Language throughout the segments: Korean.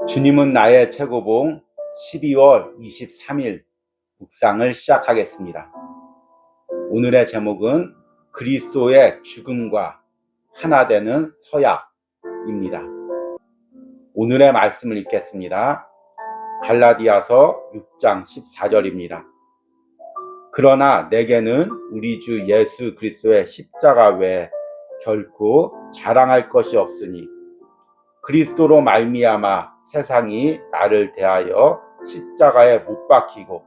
주님은 나의 최고봉 12월 23일 묵상을 시작하겠습니다. 오늘의 제목은 그리스도의 죽음과 하나 되는 서약입니다. 오늘의 말씀을 읽겠습니다. 갈라디아서 6장 14절입니다. 그러나 내게는 우리 주 예수 그리스도의 십자가 외에 결코 자랑할 것이 없으니 그리스도로 말미암아 세상이 나를 대하여 십자가에 못 박히고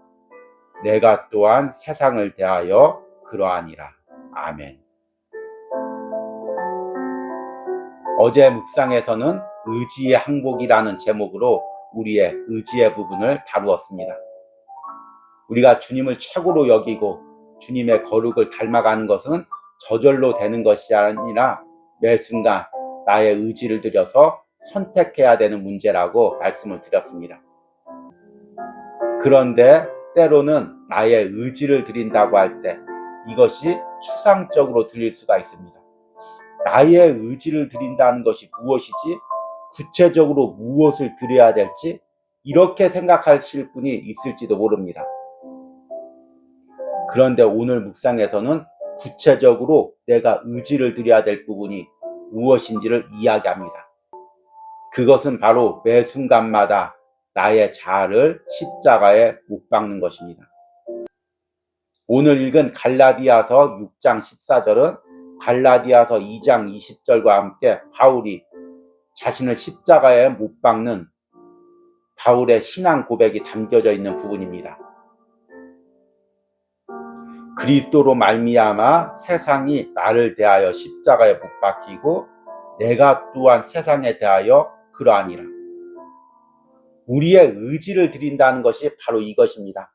내가 또한 세상을 대하여 그러하니라. 아멘. 어제 묵상에서는 의지의 항복이라는 제목으로 우리의 의지의 부분을 다루었습니다. 우리가 주님을 최고로 여기고 주님의 거룩을 닮아가는 것은 저절로 되는 것이 아니라 매 순간 나의 의지를 들여서 선택해야 되는 문제라고 말씀을 드렸습니다. 그런데 때로는 나의 의지를 드린다고 할 때 이것이 추상적으로 들릴 수가 있습니다. 나의 의지를 드린다는 것이 무엇이지? 구체적으로 무엇을 드려야 될지 이렇게 생각하실 분이 있을지도 모릅니다. 그런데 오늘 묵상에서는 구체적으로 내가 의지를 드려야 될 부분이 무엇인지를 이야기합니다. 그것은 바로 매 순간마다 나의 자아를 십자가에 못 박는 것입니다. 오늘 읽은 갈라디아서 6장 14절은 갈라디아서 2장 20절과 함께 바울이 자신을 십자가에 못 박는 바울의 신앙 고백이 담겨져 있는 부분입니다. 그리스도로 말미암아 세상이 나를 대하여 십자가에 못 박히고 내가 또한 세상에 대하여 그러하니라. 우리의 의지를 드린다는 것이 바로 이것입니다.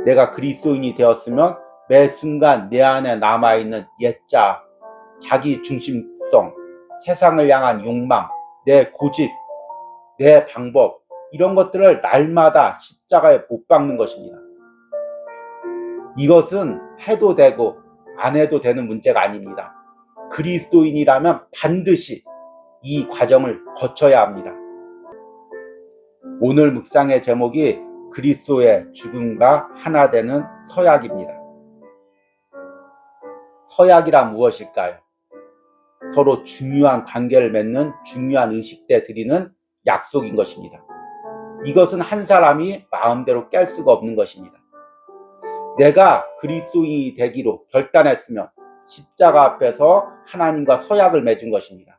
내가 그리스도인이 되었으면 매 순간 내 안에 남아있는 옛자, 자기 중심성, 세상을 향한 욕망, 내 고집, 내 방법 이런 것들을 날마다 십자가에 못 박는 것입니다. 이것은 해도 되고 안 해도 되는 문제가 아닙니다. 그리스도인이라면 반드시 이 과정을 거쳐야 합니다. 오늘 묵상의 제목이 그리스도의 죽음과 하나 되는 서약입니다. 서약이란 무엇일까요? 서로 중요한 관계를 맺는 중요한 의식 때 드리는 약속인 것입니다. 이것은 한 사람이 마음대로 깰 수가 없는 것입니다. 내가 그리스도인이 되기로 결단했으면 십자가 앞에서 하나님과 서약을 맺은 것입니다.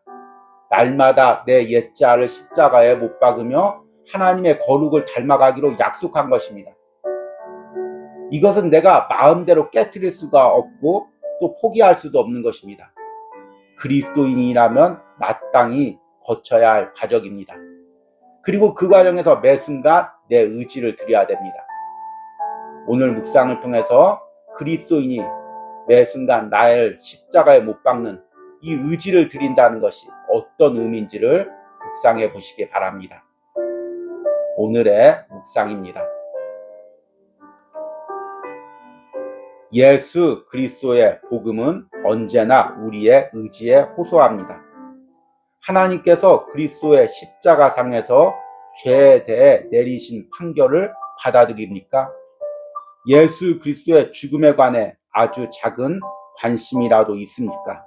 날마다 내 옛자를 십자가에 못 박으며 하나님의 거룩을 닮아가기로 약속한 것입니다. 이것은 내가 마음대로 깨트릴 수가 없고 또 포기할 수도 없는 것입니다. 그리스도인이라면 마땅히 거쳐야 할 과정입니다. 그리고 그 과정에서 매 순간 내 의지를 드려야 됩니다. 오늘 묵상을 통해서 그리스도인이 매 순간 나를 십자가에 못 박는 이 의지를 드린다는 것이 어떤 의미인지를 묵상해 보시기 바랍니다. 오늘의 묵상입니다. 예수 그리스도의 복음은 언제나 우리의 의지에 호소합니다. 하나님께서 그리스도의 십자가상에서 죄에 대해 내리신 판결을 받아들입니까? 예수 그리스도의 죽음에 관해 아주 작은 관심이라도 있습니까?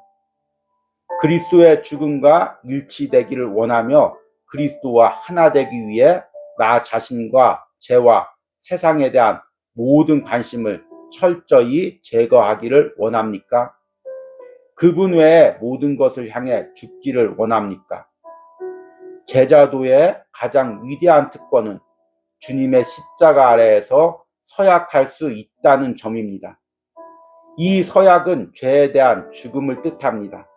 그리스도의 죽음과 일치되기를 원하며 그리스도와 하나 되기 위해 나 자신과 죄와 세상에 대한 모든 관심을 철저히 제거하기를 원합니까? 그분 외에 모든 것을 향해 죽기를 원합니까? 제자도의 가장 위대한 특권은 주님의 십자가 아래에서 서약할 수 있다는 점입니다. 이 서약은 죄에 대한 죽음을 뜻합니다.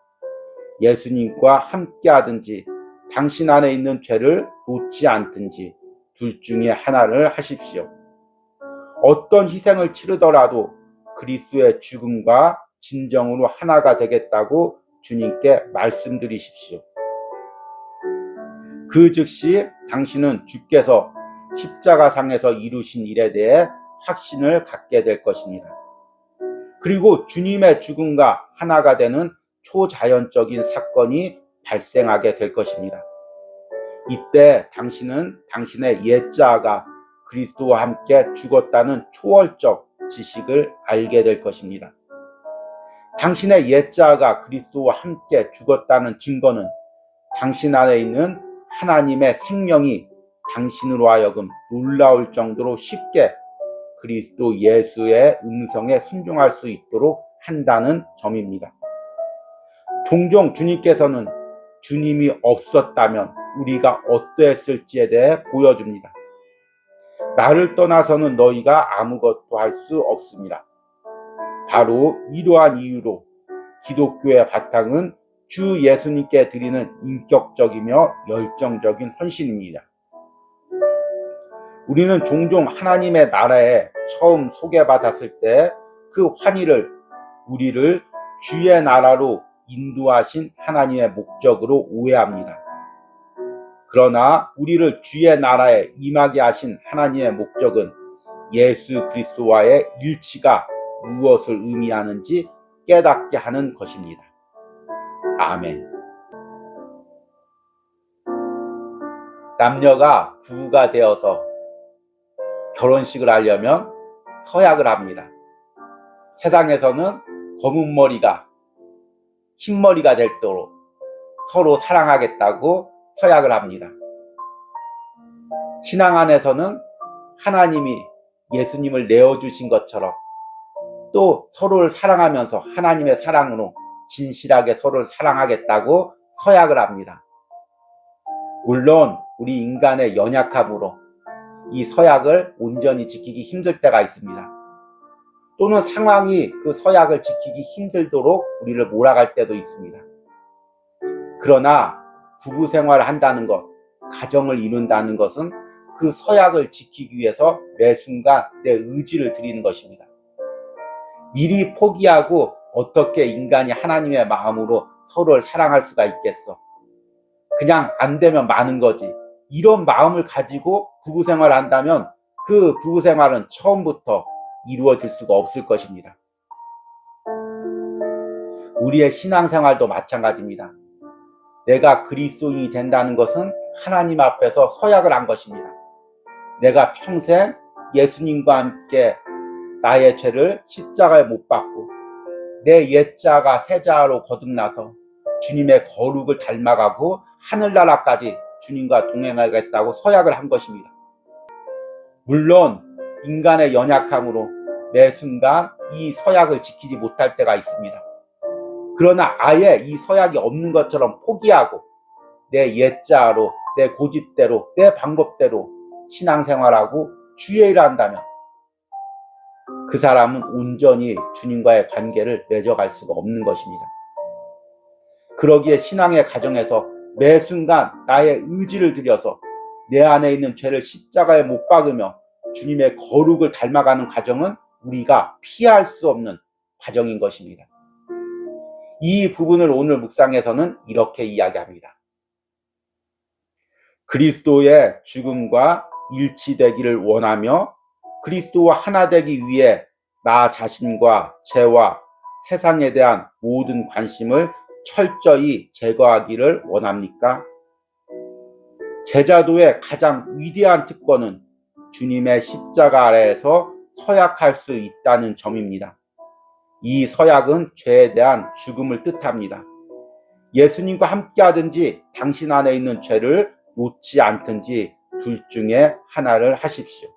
예수님과 함께 하든지 당신 안에 있는 죄를 놓지 않든지 둘 중에 하나를 하십시오. 어떤 희생을 치르더라도 그리스도의 죽음과 진정으로 하나가 되겠다고 주님께 말씀드리십시오. 그 즉시 당신은 주께서 십자가상에서 이루신 일에 대해 확신을 갖게 될 것입니다. 그리고 주님의 죽음과 하나가 되는 초자연적인 사건이 발생하게 될 것입니다. 이때 당신은 당신의 옛자아가 그리스도와 함께 죽었다는 초월적 지식을 알게 될 것입니다. 당신의 옛자아가 그리스도와 함께 죽었다는 증거는 당신 안에 있는 하나님의 생명이 당신으로 하여금 놀라울 정도로 쉽게 그리스도 예수의 음성에 순종할 수 있도록 한다는 점입니다. 종종 주님께서는 주님이 없었다면 우리가 어떠했을지에 대해 보여줍니다. 나를 떠나서는 너희가 아무것도 할 수 없습니다. 바로 이러한 이유로 기독교의 바탕은 주 예수님께 드리는 인격적이며 열정적인 헌신입니다. 우리는 종종 하나님의 나라에 처음 소개받았을 때 그 환희를 우리를 주의 나라로 인도하신 하나님의 목적으로 오해합니다. 그러나 우리를 주의 나라에 임하게 하신 하나님의 목적은 예수 그리스도와의 일치가 무엇을 의미하는지 깨닫게 하는 것입니다. 아멘. 남녀가 부부가 되어서 결혼식을 하려면 서약을 합니다. 세상에서는 검은 머리가 흰 머리가 되도록 서로 사랑하겠다고 서약을 합니다. 신앙 안에서는 하나님이 예수님을 내어주신 것처럼 또 서로를 사랑하면서 하나님의 사랑으로 진실하게 서로를 사랑하겠다고 서약을 합니다. 물론 우리 인간의 연약함으로 이 서약을 온전히 지키기 힘들 때가 있습니다. 또는 상황이 그 서약을 지키기 힘들도록 우리를 몰아갈 때도 있습니다. 그러나 부부 생활을 한다는 것, 가정을 이룬다는 것은 그 서약을 지키기 위해서 매 순간 내 의지를 드리는 것입니다. 미리 포기하고 어떻게 인간이 하나님의 마음으로 서로를 사랑할 수가 있겠어? 그냥 안 되면 마는 거지. 이런 마음을 가지고 부부 생활을 한다면 그 부부 생활은 처음부터 이루어질 수가 없을 것입니다. 우리의 신앙생활도 마찬가지입니다. 내가 그리스도인이 된다는 것은 하나님 앞에서 서약을 한 것입니다. 내가 평생 예수님과 함께 나의 죄를 십자가에 못 박고 내 옛자가 새자로 거듭나서 주님의 거룩을 닮아가고 하늘나라까지 주님과 동행하겠다고 서약을 한 것입니다. 물론 인간의 연약함으로 매 순간 이 서약을 지키지 못할 때가 있습니다. 그러나 아예 이 서약이 없는 것처럼 포기하고 내 옛자로, 내 고집대로, 내 방법대로 신앙생활하고 주의 일을 한다면 그 사람은 온전히 주님과의 관계를 맺어갈 수가 없는 것입니다. 그러기에 신앙의 가정에서 매 순간 나의 의지를 들여서 내 안에 있는 죄를 십자가에 못 박으며 주님의 거룩을 닮아가는 과정은 우리가 피할 수 없는 과정인 것입니다. 이 부분을 오늘 묵상에서는 이렇게 이야기합니다. 그리스도의 죽음과 일치되기를 원하며 그리스도와 하나 되기 위해 나 자신과 죄와 세상에 대한 모든 관심을 철저히 제거하기를 원합니까? 제자도의 가장 위대한 특권은 주님의 십자가 아래에서 서약할 수 있다는 점입니다. 이 서약은 죄에 대한 죽음을 뜻합니다. 예수님과 함께 하든지 당신 안에 있는 죄를 놓지 않든지 둘 중에 하나를 하십시오.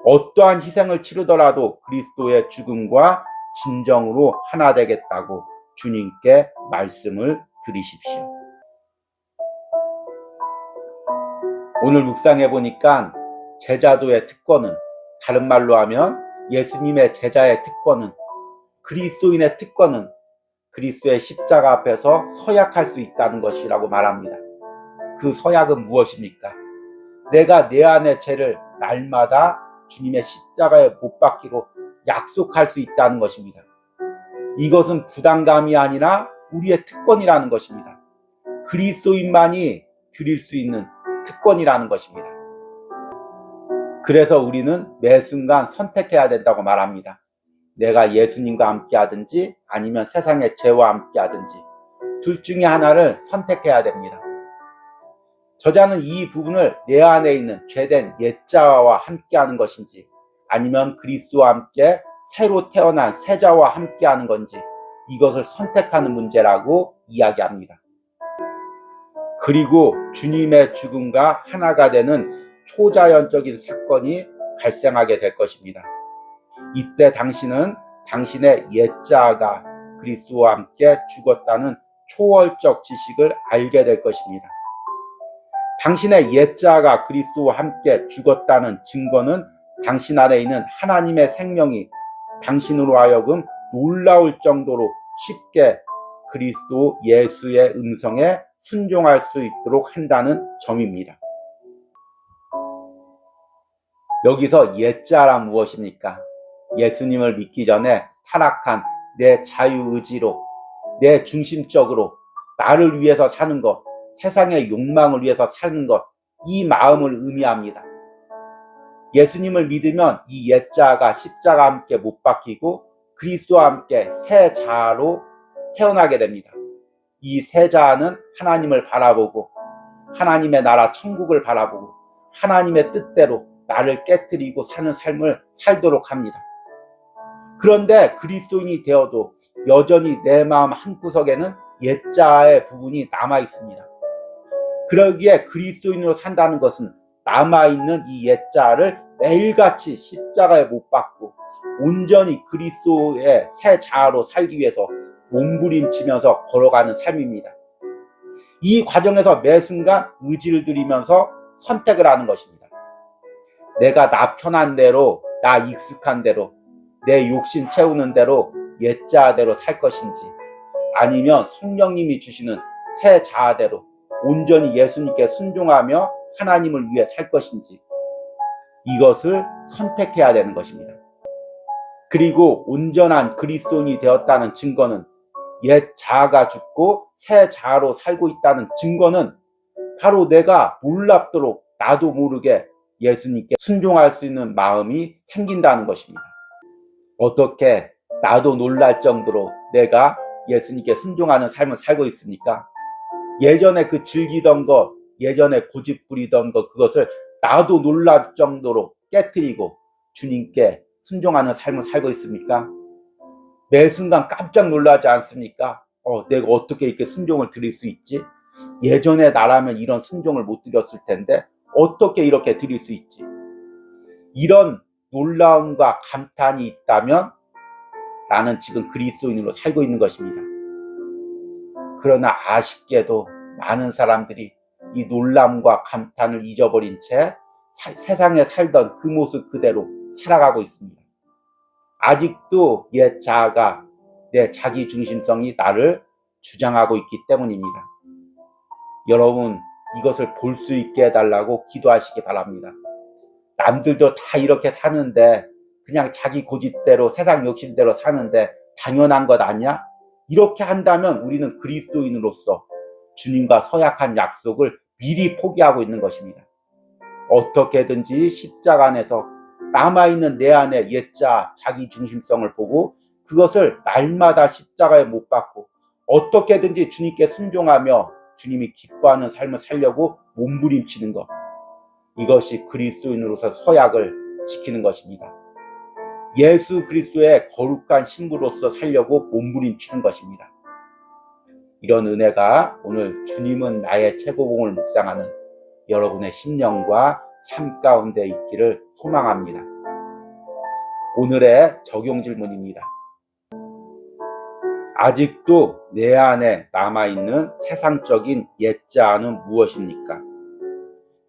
어떠한 희생을 치르더라도 그리스도의 죽음과 진정으로 하나 되겠다고 주님께 말씀을 드리십시오. 오늘 묵상해 보니까 제자도의 특권은, 다른 말로 하면 예수님의 제자의 특권은, 그리스도인의 특권은 그리스도의 십자가 앞에서 서약할 수 있다는 것이라고 말합니다. 그 서약은 무엇입니까? 내가 내 안의 죄를 날마다 주님의 십자가에 못 박기로 약속할 수 있다는 것입니다. 이것은 부담감이 아니라 우리의 특권이라는 것입니다. 그리스도인만이 드릴 수 있는 특권이라는 것입니다. 그래서 우리는 매 순간 선택해야 된다고 말합니다. 내가 예수님과 함께 하든지 아니면 세상의 죄와 함께 하든지 둘 중에 하나를 선택해야 됩니다. 저자는 이 부분을 내 안에 있는 죄된 옛자와 함께하는 것인지 아니면 그리스도와 함께 새로 태어난 새자와 함께하는 건지 이것을 선택하는 문제라고 이야기합니다. 그리고 주님의 죽음과 하나가 되는 초자연적인 사건이 발생하게 될 것입니다. 이때 당신은 당신의 옛자가 그리스도와 함께 죽었다는 초월적 지식을 알게 될 것입니다. 당신의 옛자가 그리스도와 함께 죽었다는 증거는 당신 안에 있는 하나님의 생명이 당신으로 하여금 놀라울 정도로 쉽게 그리스도 예수의 음성에 순종할 수 있도록 한다는 점입니다. 여기서 옛자란 무엇입니까? 예수님을 믿기 전에 타락한 내 자유의지로, 내 중심적으로 나를 위해서 사는 것, 세상의 욕망을 위해서 사는 것, 이 마음을 의미합니다. 예수님을 믿으면 이 옛자가 십자가와 함께 못 박히고 그리스도와 함께 새 자아로 태어나게 됩니다. 이 새 자아는 하나님을 바라보고 하나님의 나라 천국을 바라보고 하나님의 뜻대로 나를 깨뜨리고 사는 삶을 살도록 합니다. 그런데 그리스도인이 되어도 여전히 내 마음 한구석에는 옛자의 부분이 남아 있습니다. 그러기에 그리스도인으로 산다는 것은 남아있는 이 옛자를 매일같이 십자가에 못 박고 온전히 그리스도의 새 자아로 살기 위해서 몸부림치면서 걸어가는 삶입니다. 이 과정에서 매 순간 의지를 들이면서 선택을 하는 것입니다. 내가 나 편한 대로, 나 익숙한 대로, 내 욕심 채우는 대로 옛자아대로 살 것인지 아니면 성령님이 주시는 새 자아대로 온전히 예수님께 순종하며 하나님을 위해 살 것인지 이것을 선택해야 되는 것입니다. 그리고 온전한 그리스도인이 되었다는 증거는 옛 자아가 죽고 새 자아로 살고 있다는 증거는 바로 내가 놀랍도록 나도 모르게 예수님께 순종할 수 있는 마음이 생긴다는 것입니다. 어떻게 나도 놀랄 정도로 내가 예수님께 순종하는 삶을 살고 있습니까? 예전에 그 즐기던 것, 예전에 고집 부리던 것, 그것을 나도 놀랄 정도로 깨트리고 주님께 순종하는 삶을 살고 있습니까? 매 순간 깜짝 놀라지 않습니까? 내가 어떻게 이렇게 순종을 드릴 수 있지? 예전에 나라면 이런 순종을 못 드렸을 텐데 어떻게 이렇게 드릴 수 있지? 이런 놀라움과 감탄이 있다면 나는 지금 그리스도인으로 살고 있는 것입니다. 그러나 아쉽게도 많은 사람들이 이 놀람과 감탄을 잊어버린 채 세상에 살던 그 모습 그대로 살아가고 있습니다. 아직도 옛 자아가 내 자기 중심성이 나를 주장하고 있기 때문입니다. 여러분, 이것을 볼 수 있게 해달라고 기도하시기 바랍니다. 남들도 다 이렇게 사는데 그냥 자기 고집대로 세상 욕심대로 사는데 당연한 것 아니야? 이렇게 한다면 우리는 그리스도인으로서 주님과 서약한 약속을 미리 포기하고 있는 것입니다. 어떻게든지 십자가 안에서 남아있는 내 안의 옛자 자기 중심성을 보고 그것을 날마다 십자가에 못 박고 어떻게든지 주님께 순종하며 주님이 기뻐하는 삶을 살려고 몸부림치는 것, 이것이 그리스도인으로서 서약을 지키는 것입니다. 예수 그리스도의 거룩한 신부로서 살려고 몸부림치는 것입니다. 이런 은혜가 오늘 주님은 나의 최고봉을 묵상하는 여러분의 심령과 삶 가운데 있기를 소망합니다. 오늘의 적용 질문입니다. 아직도 내 안에 남아있는 세상적인 옛자아는 무엇입니까?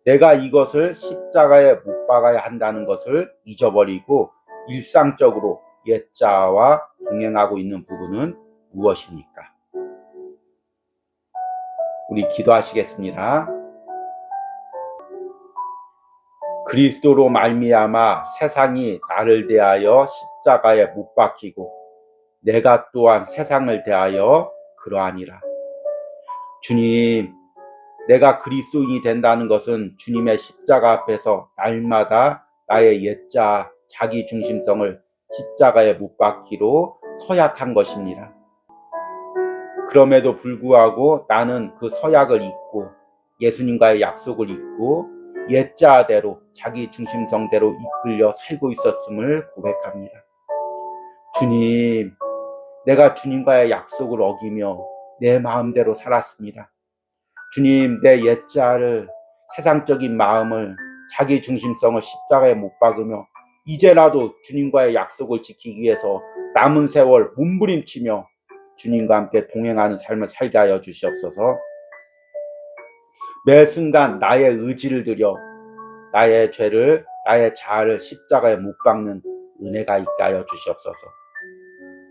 내가 이것을 십자가에 못 박아야 한다는 것을 잊어버리고 일상적으로 옛자아와 동행하고 있는 부분은 무엇입니까? 우리 기도하시겠습니다. 그리스도로 말미암아 세상이 나를 대하여 십자가에 못 박히고 내가 또한 세상을 대하여 그러하니라. 주님, 내가 그리스도인이 된다는 것은 주님의 십자가 앞에서 날마다 나의 옛자 자기 중심성을 십자가에 못 박기로 서약한 것입니다. 그럼에도 불구하고 나는 그 서약을 잊고 예수님과의 약속을 잊고 옛자아대로 자기 중심성대로 이끌려 살고 있었음을 고백합니다. 주님, 내가 주님과의 약속을 어기며 내 마음대로 살았습니다. 주님, 내 옛자아를, 세상적인 마음을, 자기 중심성을 십자가에 못 박으며 이제라도 주님과의 약속을 지키기 위해서 남은 세월 몸부림치며 주님과 함께 동행하는 삶을 살게 하여 주시옵소서. 매 순간 나의 의지를 들여 나의 죄를, 나의 자아를 십자가에 못 박는 은혜가 있게 하여 주시옵소서.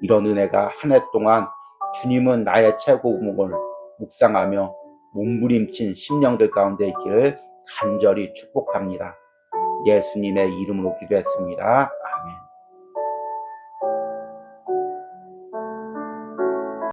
이런 은혜가 한 해 동안 주님은 나의 최고봉을 묵상하며 몸부림친 심령들 가운데 있기를 간절히 축복합니다. 예수님의 이름으로 기도했습니다. 아멘.